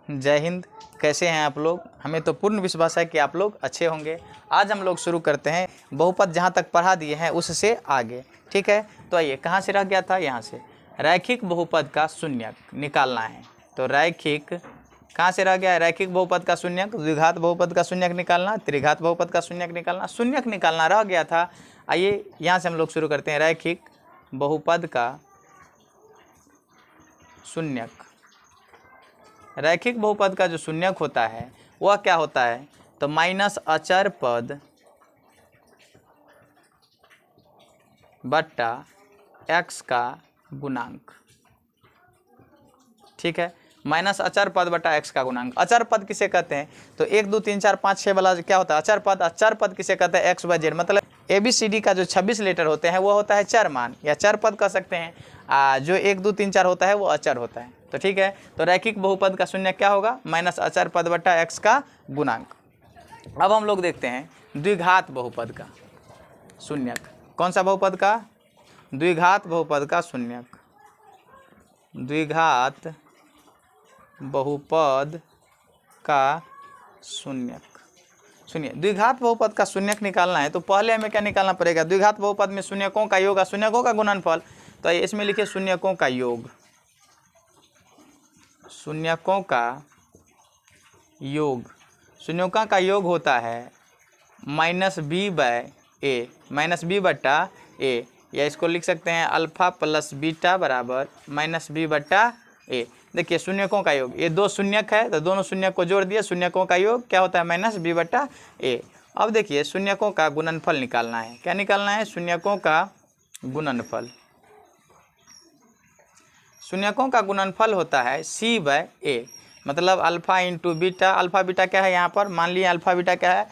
जय हिंद। कैसे हैं आप लोग? हमें तो पूर्ण विश्वास है कि आप लोग अच्छे होंगे। आज हम लोग शुरू करते हैं बहुपद जहाँ तक पढ़ा दिए हैं उससे आगे। ठीक है, तो आइए, कहाँ से रह गया था? यहाँ से रैखिक बहुपद का शून्यक निकालना है। तो रैखिक कहाँ से रह गया है? रैखिक बहुपद का शून्यक, द्विघात बहुपद का शून्यक निकालना, त्रिघात बहुपद का शून्यक निकालना, शून्यक निकालना रह गया था। आइए यहाँ से हम लोग शुरू करते हैं रैखिक बहुपद का शून्यक। रैखिक बहुपद का जो शून्यक होता है वह क्या होता है? तो माइनस अचर पद बट्टा x का गुणांक। ठीक है, माइनस अचर पद बटा x का गुणांक। अचर पद किसे कहते हैं? तो 1 2 3 4 5 6 वाला क्या होता है? अचर पद। अचर पद किसे कहते हैं? x y z, मतलब ABCD का जो 26 लेटर होते हैं वो होता है चर मान या चर पद कह सकते हैं। जो 1 2 3 4 होता है वो अचर होता है। तो ठीक है, तो रैखिक बहुपद का शून्यक क्या होगा? माइनस अचर पद बटा x का गुणांक। अब हम लोग देखते हैं द्विघात बहुपद का शून्यक। कौन सा बहुपद का? द्विघात बहुपद का शून्यक। द्विघात बहुपद का शून्यक। सुनिए, द्विघात बहुपद का शून्यक निकालना है तो पहले हमें क्या निकालना पड़ेगा? द्विघात बहुपद में शून्यकों का योग, शून्यकों का गुणनफल। तो इसमें लिखिए शून्यकों का योग। शून्यकों का योग, शून्यकों का योग होता है माइनस बी बाय ए, माइनस बी बट्टा ए, या इसको लिख सकते हैं अल्फा प्लस बीटा बराबर माइनस बी बट्टा ए। देखिए शून्यकों का योग, ये दो शून्यक है तो दोनों शून्यक को जोड़ दिए, शून्यकों का योग क्या होता है? माइनस बी बट्टा ए। अब देखिए शून्यकों का गुणनफल निकालना है। क्या निकालना है? शून्यकों का गुणनफल। शून्यकों का गुणनफल होता है सी बाय ए, मतलब alpha into beta. Alpha beta क्या है यहाँ पर? मान लिया अल्फा बीटा क्या है?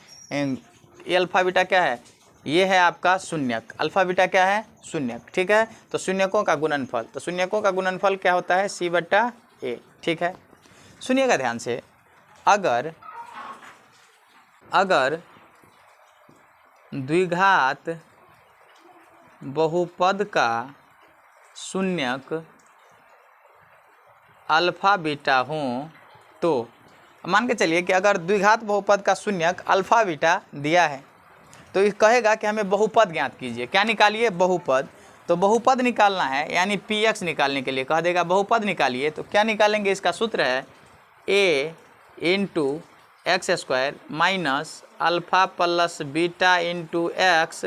ये अल्फा बीटा क्या है? ये है आपका शून्यक। अल्फा बीटा क्या है? शून्यक। ठीक है, तो शून्यकों का गुणनफल, तो शून्यकों का गुणनफल क्या होता है? सी बट्टा ए। ठीक है, सुनिएगा ध्यान से। अगर द्विघात बहुपद का शून्यक अल्फा बीटा हो तो मान के चलिए कि अगर द्विघात बहुपद का शून्यक अल्फा बीटा दिया है तो ये कहेगा कि हमें बहुपद ज्ञात कीजिए। क्या निकालिए? बहुपद। तो बहुपद निकालना है यानी px निकालने के लिए कह देगा बहुपद निकालिए। तो क्या निकालेंगे? इसका सूत्र है a into x square minus alpha plus beta into x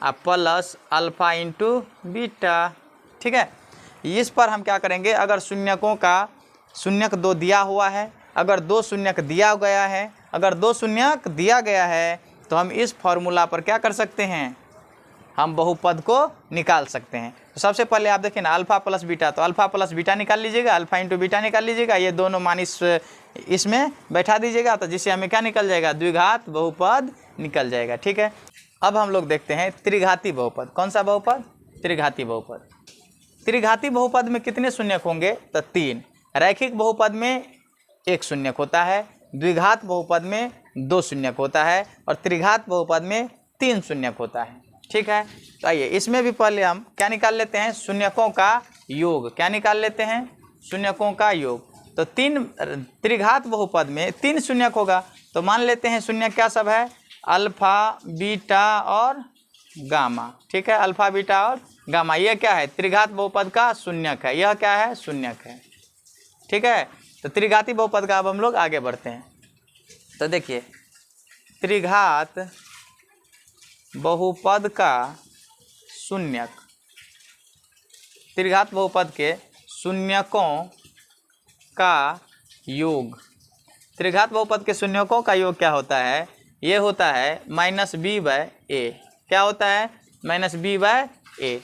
plus alpha into beta. ठीक है, इस पर हम क्या करेंगे? अगर शून्यकों का शून्यक 2 दिया हुआ है, अगर 2 शून्यक दिया गया है, अगर 2 शून्यक दिया गया है तो हम इस फॉर्मूला पर क्या कर सकते हैं? हम बहुपद को निकाल सकते हैं। तो सबसे पहले आप देखें ना, अल्फ़ा प्लस बीटा, तो अल्फ़ा प्लस बीटा निकाल लीजिएगा, अल्फ़ा इंटू बीटा निकाल लीजिएगा, ये दोनों मान इसमें बैठा दीजिएगा, तो जिससे हमें क्या निकल जाएगा? द्विघात बहुपद निकल जाएगा। ठीक है, अब हम लोग देखते हैं त्रिघाती बहुपद। कौन सा बहुपद? त्रिघाती बहुपद। त्रिघाती बहुपद में कितने शून्यक होंगे? तो 3। रैखिक बहुपद में 1 शून्यक होता है, द्विघात बहुपद में 2 शून्यक होता है और त्रिघात बहुपद में 3 शून्यक होता है। ठीक है, तो आइए इसमें भी पहले हम क्या निकाल लेते हैं? शून्यकों का योग। क्या निकाल लेते हैं? शून्यकों का योग। तो त्रिघात बहुपद में 3 शून्यक होगा, तो मान लेते हैं शून्यक क्या सब है? अल्फ़ा बीटा और गामा। ठीक है, अल्फ़ा बीटा और गामा, यह क्या है? त्रिघात बहुपद का शून्यक है। यह क्या है? शून्यक है। ठीक है, तो त्रिघाती बहुपद का अब हम लोग आगे बढ़ते हैं। तो देखिए त्रिघात बहुपद का शून्यक, त्रिघात बहुपद के शून्यकों का योग। त्रिघात बहुपद के शून्यकों का योग क्या होता है? ये होता है माइनस बी बाय ए। क्या होता है? माइनस बी बाय ए।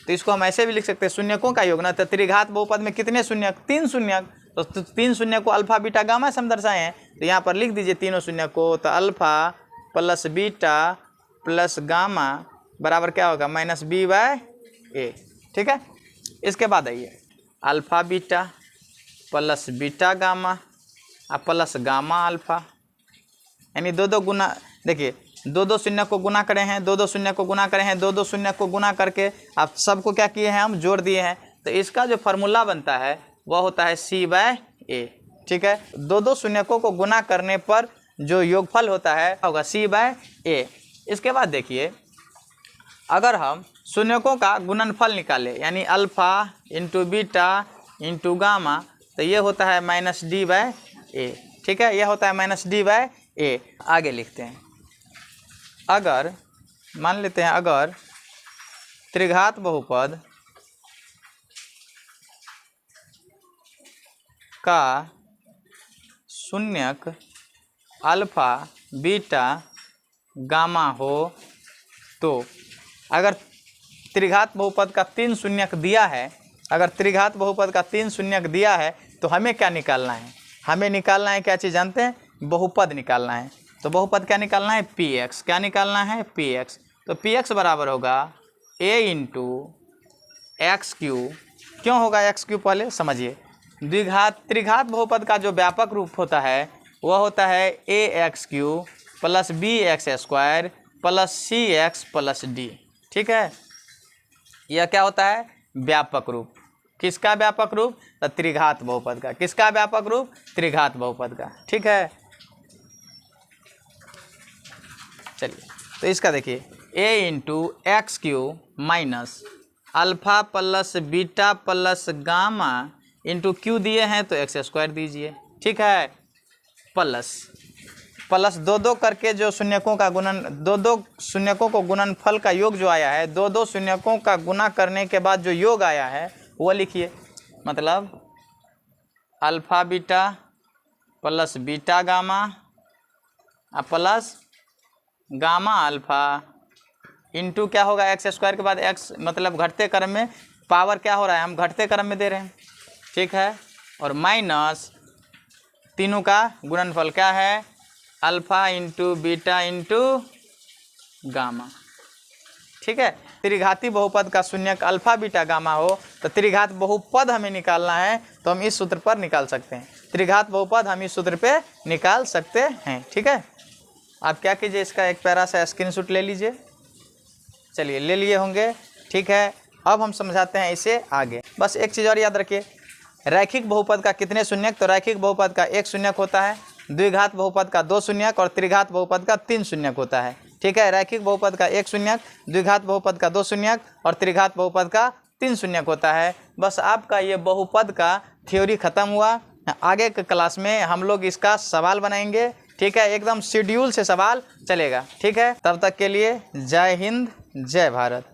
तो इसको हम ऐसे भी लिख सकते हैं शून्यकों का योग ना। तो त्रिघात बहुपद में कितने शून्यक? 3 शून्यक। तो 3 शून्य को अल्फ़ा बीटा गामा से हम दर्शाए हैं, तो यहाँ पर लिख दीजिए तीनों शून्य को। तो alpha plus beta plus gamma बराबर क्या होगा? माइनस बी बाय ए। ठीक है, इसके बाद आइए alpha beta plus beta gamma plus gamma alpha, यानी 2 गुना। देखिए 2 शून्य को गुना करे हैं, 2 शून्य को गुना करे हैं, 2 शून्य को गुना करके आप सबको क्या किए हैं? हम जोड़ दिए हैं। तो इसका जो फार्मूला बनता है वह होता है सी बाय ए। ठीक है। दो दो शून्यकों को गुना करने पर जो योगफल होता है होगा C/A। इसके बाद देखिए, अगर हम शून्यकों का गुणनफल निकालें यानी alpha into beta into gamma, तो ये होता है -D/A, ठीक है। यह होता है -D/A। आगे लिखते हैं, अगर मान लेते हैं अगर त्रिघात बहुपद का शून्यक अल्फ़ा बीटा गामा हो, तो अगर त्रिघात बहुपद का 3 शून्यक दिया है, अगर त्रिघात बहुपद का 3 शून्यक दिया है तो हमें क्या निकालना है? हमें निकालना है क्या चीज़ जानते हैं? बहुपद निकालना है। तो बहुपद क्या निकालना है? Px। क्या निकालना है? Px। तो Px बराबर होगा a इंटू एक्स क्यू। क्यों होगा एक्स क्यू? पहले समझिए, त्रिघात बहुपद का जो व्यापक रूप होता है वह होता है ax³ plus bx² plus cx plus d, ठीक है। यह क्या होता है? व्यापक रूप। किसका व्यापक रूप? तो त्रिघात बहुपद का। किसका व्यापक रूप? त्रिघात बहुपद का, ठीक है। चलिए, तो इसका देखिए, a इंटू एक्स³ minus alpha plus beta plus gamma into Q दिए हैं तो x² दीजिए, ठीक है। प्लस दो दो करके जो शून्यकों का गुणन, दो दो शून्यकों को गुणनफल का योग जो आया है, दो दो शून्यकों का गुना करने के बाद जो योग आया है वो लिखिए। मतलब alpha beta plus beta gamma plus gamma alpha into क्या होगा? x² के बाद x, मतलब घटते क्रम में पावर क्या हो रहा है? हम घटते क्रम में दे रहे हैं, ठीक है। और माइनस तीनों का गुणनफल क्या है? Alpha into beta into gamma, ठीक है। त्रिघाती बहुपद का शून्यक अल्फ़ा बीटा गामा हो तो त्रिघात बहुपद हमें निकालना है, तो हम इस सूत्र पर निकाल सकते हैं। त्रिघात बहुपद हम इस सूत्र पे निकाल सकते हैं, ठीक है। आप क्या कीजिए, इसका एक पैरा सा स्क्रीनशॉट ले लीजिए। चलिए, ले लिए होंगे, ठीक है। अब हम समझाते हैं इसे आगे। बस एक चीज़ और याद रखिए, रैखिक बहुपद का कितने शून्यक? तो रैखिक बहुपद का 1 शून्यक होता है, द्विघात बहुपद का 2 शून्यक और त्रिघात बहुपद का 3 शून्यक होता है, ठीक है। रैखिक बहुपद का 1 शून्यक, द्विघात बहुपद का 2 शून्यक और त्रिघात बहुपद का 3 शून्यक होता है। बस आपका ये बहुपद का थ्योरी खत्म हुआ। आगे के क्लास में हम लोग इसका सवाल बनाएंगे, ठीक है। एकदम शेड्यूल से सवाल चलेगा, ठीक है। तब तक के लिए जय हिंद, जय भारत।